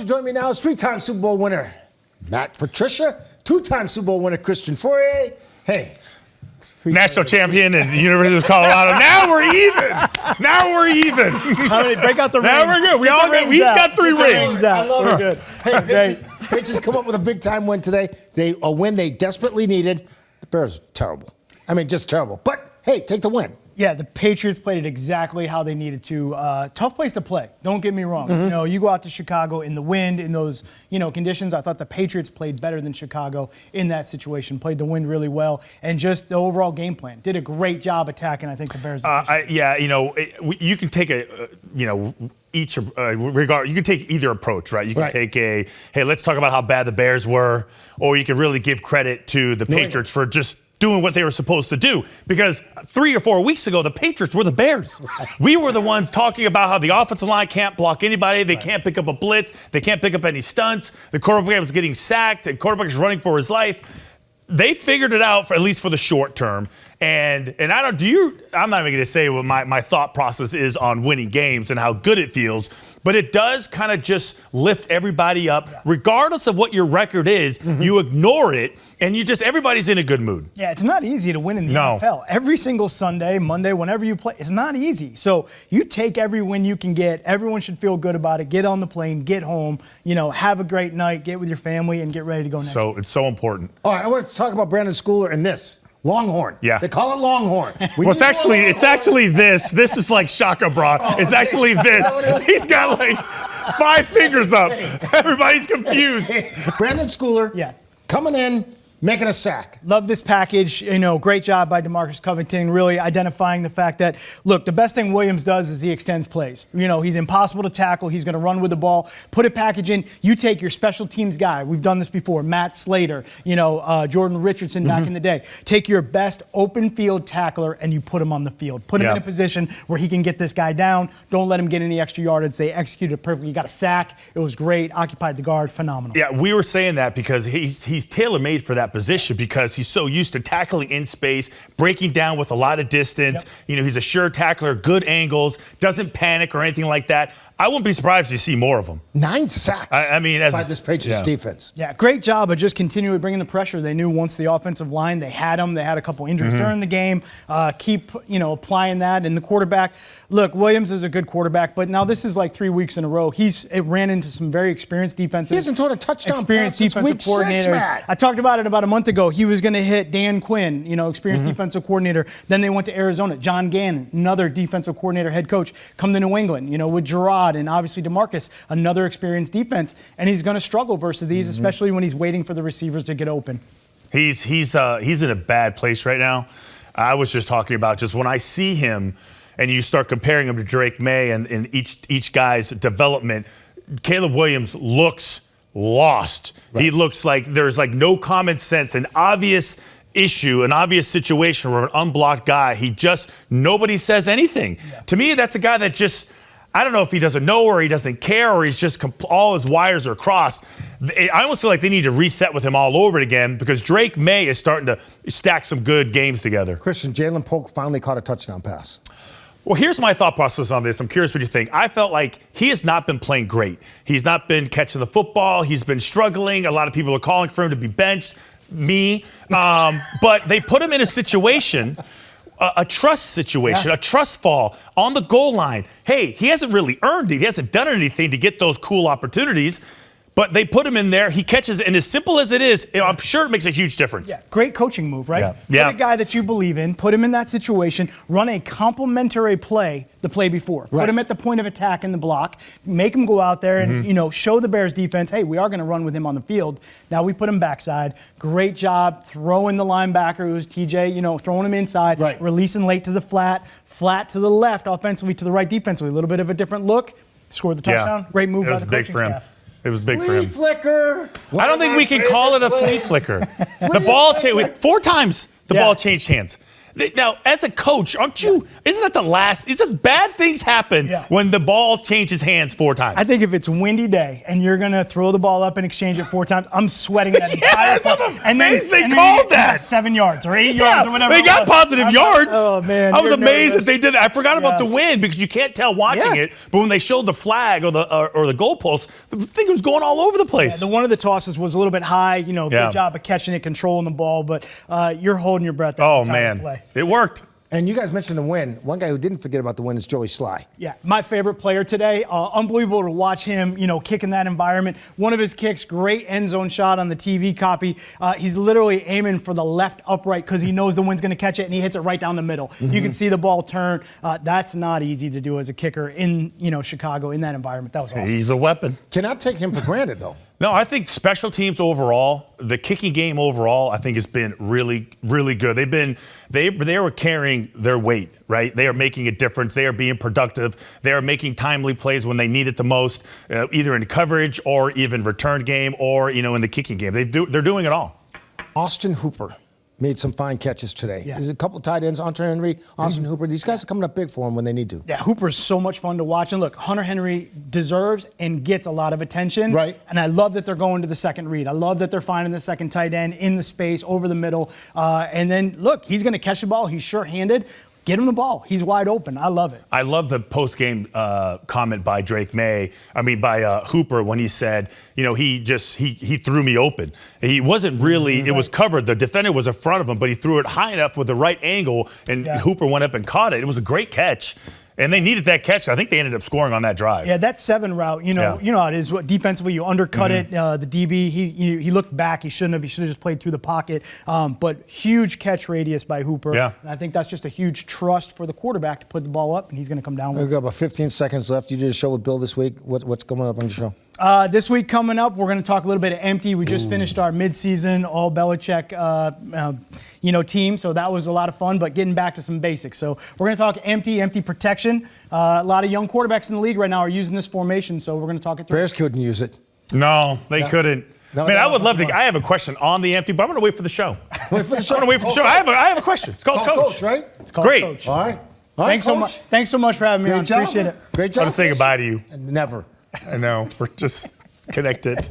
joining me now is three-time Super Bowl winner Patricia, two-time Super Bowl winner Christian Fauria. Hey. National champion at the University of Colorado. Now we're even. How many? Break out the rings. Now we're good. We each got 3 rings. I love it. We're good. Hey, Patriots come up with a big-time win today. A win they desperately needed. The Bears are terrible. I mean, just terrible. But, hey, take the win. Yeah, the Patriots played it exactly how they needed to. Tough place to play. Don't get me wrong. You know, you go out to Chicago in the wind, in those, conditions. I thought the Patriots played better than Chicago in that situation. Played the wind really well, and just the overall game plan. Did a great job attacking, I think, the Bears. You can take you can take either approach, right? You can take hey, let's talk about how bad the Bears were, or you can really give credit to the Patriots for just doing what they were supposed to do. Because 3 or 4 weeks ago, the Patriots were the Bears. We were the ones talking about how the offensive line can't block anybody. They can't pick up a blitz. They can't pick up any stunts. The quarterback was getting sacked. The quarterback is running for his life. They figured it out, at least for the short term. And I'm not even going to say what my thought process is on winning games and how good it feels, but it does kind of just lift everybody up. Regardless of what your record is, you ignore it, and everybody's in a good mood. Yeah, it's not easy to win in the NFL. Every single Sunday, Monday, whenever you play, it's not easy. So you take every win you can get. Everyone should feel good about it. Get on the plane, get home, have a great night, get with your family, and get ready to go next week. It's so important. All right, I want to talk about Brandon Schooler and this. Longhorn. Yeah. They call it Longhorn. It's actually this. This is like Shaka Bra. It's actually this. He's got like 5 fingers up. Everybody's confused. Brandon Schooler coming in, making a sack. Love this package. Great job by DeMarcus Covington, really identifying the fact that, look, the best thing Williams does is he extends plays. He's impossible to tackle. He's going to run with the ball. Put a package in. You take your special teams guy. We've done this before. Matt Slater, Jordan Richardson back in the day. Take your best open field tackler and you put him on the field. Put him in a position where he can get this guy down. Don't let him get any extra yardage. They executed it perfectly. You got a sack. It was great. Occupied the guard. Phenomenal. Yeah, we were saying that because he's tailor-made for that position because he's so used to tackling in space, breaking down with a lot of distance. He's a sure tackler, good angles, doesn't panic or anything like that. I wouldn't be surprised to see more of him. 9 sacks by this Patriots defense. Yeah, great job of just continually bringing the pressure. They knew once the offensive line, they had him. They had a couple injuries during the game. Keep, applying that. And the quarterback, look, Williams is a good quarterback, but now this is like 3 weeks in a row. It ran into some very experienced defenses. He hasn't thrown a touchdown pass since week 6, Matt. I talked about it about a month ago. He was going to hit Dan Quinn, experienced defensive coordinator. Then they went to Arizona. John Gannon, another defensive coordinator, head coach, come to New England, with Gerard and obviously DeMarcus, another experienced defense. And he's going to struggle versus these, especially when he's waiting for the receivers to get open. He's in a bad place right now. I was just talking about just when I see him and you start comparing him to Drake May and each guy's development, Caleb Williams looks lost. He looks like there's like no common sense, an obvious issue, an obvious situation where an unblocked guy, nobody says anything. To me, that's a guy that just, I don't know if he doesn't know or he doesn't care or he's just all his wires are crossed. I almost feel like they need to reset with him all over again because Drake May is starting to stack some good games together. Christian, Jalen Polk finally caught a touchdown pass. Well, here's my thought process on this. I'm curious what you think. I felt like he has not been playing great. He's not been catching the football. He's been struggling. A lot of people are calling for him to be benched. Me. But they put him in a situation, a trust situation, a trust fall on the goal line. Hey, he hasn't really earned it. He hasn't done anything to get those cool opportunities. But they put him in there, he catches it, and as simple as it is, I'm sure it makes a huge difference. Yeah, great coaching move, right? Yeah. Put a guy that you believe in, put him in that situation, run a complementary play the play before. Put him at the point of attack in the block, make him go out there and, show the Bears defense, hey, we are going to run with him on the field. Now we put him backside. Great job throwing the linebacker, who was TJ, throwing him inside, releasing late to the flat to the left, offensively to the right defensively. A little bit of a different look. Scored the touchdown. Great move by the coaching staff. It was big for him. Flea flicker. I don't think we can call it a flea flicker. The ball changed 4 times. The ball changed hands. Now, as a coach, aren't you? Isn't that the last? Isn't bad things happen when the ball changes hands 4 times? I think if it's a windy day and you're gonna throw the ball up and exchange it 4 times, I'm sweating that entire play. And then they called that 7 yards or 8 yards or whatever. They got positive yards. Oh man, I was amazed that they did that. I forgot about the wind because you can't tell watching Yeah. it. But when they showed the flag or the goalpost, the thing was going all over the place. One of the tosses was a little bit high. Good job of catching it, controlling the ball, but you're holding your breath. That entire play. It worked. And you guys mentioned the win. One guy who didn't forget about the win is Joey Sly. Yeah, my favorite player today. Unbelievable to watch him, kick in that environment. One of his kicks, great end zone shot on the TV copy. He's literally aiming for the left upright because he knows the wind's going to catch it, and he hits it right down the middle. Mm-hmm. You can see the ball turn. That's not easy to do as a kicker in Chicago in that environment. That was awesome. He's a weapon. Cannot take him for granted, though. No, I think special teams overall, the kicking game overall, I think has been really, really good. They were carrying their weight, right? They are making a difference. They are being productive. They are making timely plays when they need it the most, either in coverage or even return game or, in the kicking game. They're doing it all. Austin Hooper made some fine catches today. Yeah. There's a couple of tight ends, Hunter Henry, Austin Hooper. These guys are coming up big for him when they need to. Yeah, Hooper's so much fun to watch. And look, Hunter Henry deserves and gets a lot of attention. Right. And I love that they're going to the second read. I love that they're finding the second tight end in the space, over the middle. And then, look, he's going to catch the ball. He's sure-handed. Get him the ball. He's wide open. I love it. I love the post-game comment by Hooper when he said, he threw me open. He wasn't really, it was covered. The defender was in front of him, but he threw it high enough with the right angle, and Hooper went up and caught it. It was a great catch. And they needed that catch. I think they ended up scoring on that drive. Yeah, that 7 route, you know how it is. Defensively, you undercut it. The DB, he looked back. He shouldn't have. He should have just played through the pocket. But huge catch radius by Hooper. Yeah. And I think that's just a huge trust for the quarterback to put the ball up, and he's going to come down with it. We've got about 15 seconds left. You did a show with Bill this week. What's coming up on the show? This week coming up, we're going to talk a little bit of empty. We just finished our midseason all Belichick, team, so that was a lot of fun. But getting back to some basics, so we're going to talk empty protection. A lot of young quarterbacks in the league right now are using this formation, so we're going to talk it through. Bears couldn't use it. No, they couldn't. No, Man, I would love to. I have a question on the empty, but I'm going to wait for the show. Wait for the show. I'm going to wait for the show. I have a question. It's called Coach. Right? It's called Great. Coach. All right. Thanks so much. Thanks so much for having me on. Job. Appreciate it. Great job. I'll just say goodbye to you. Never. I know. We're just connected.